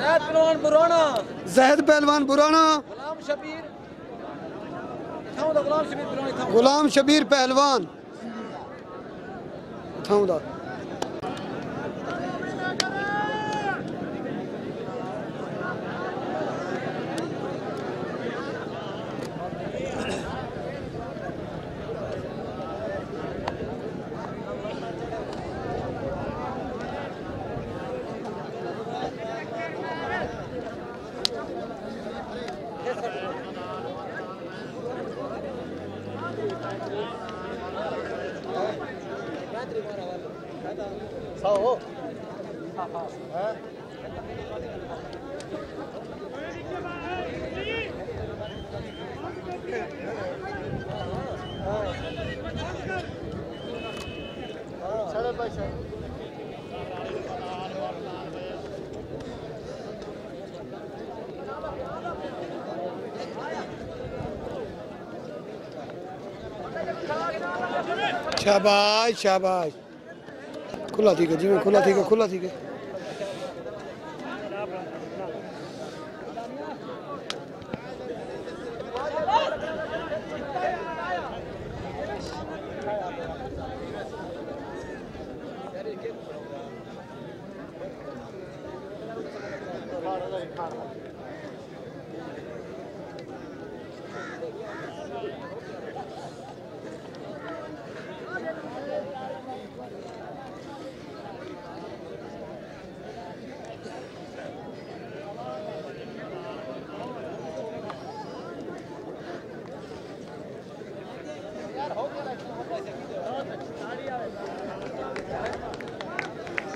जैद पहलवान बुराना, जैद पहलवान बुराना, गुलाम शबीर, गुलाम शबीर पहलवान, गुलाम शबीर पहलवान थाउदा। शाबाश शाबाश, खुला थी जी में, खुला थी खुला थी।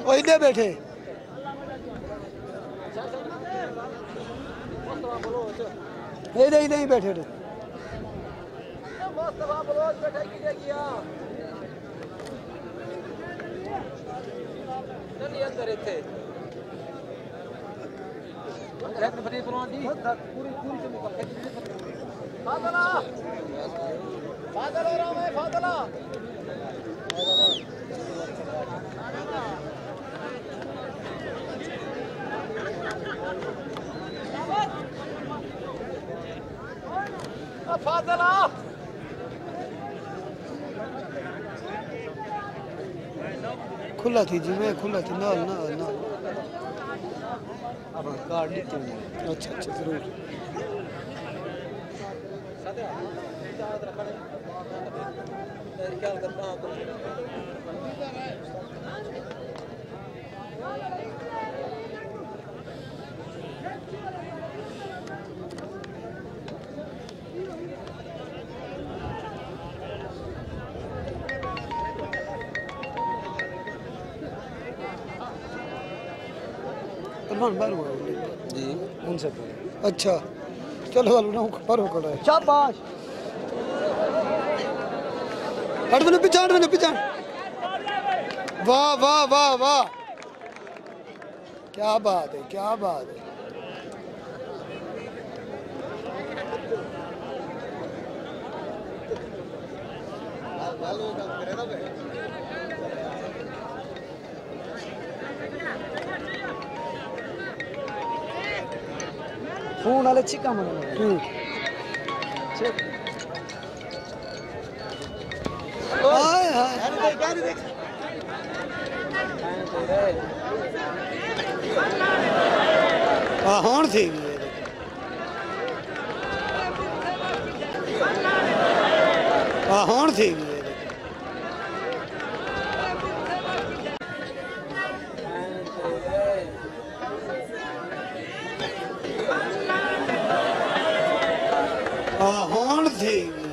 वही दे बैठे नहीं बैठे थे। खुला थी जी मैं, खुला थी ना ना ना। अच्छा अच्छा जरूर। जी उनसे अच्छा चलो पर हो खड़ा है। शाबाश, हट मैंने पीछा। वाह वाह वाह वाह, क्या बात है, क्या बात है। फोन वाले चिका मन हाय हाय होन थी होन थी होन थी।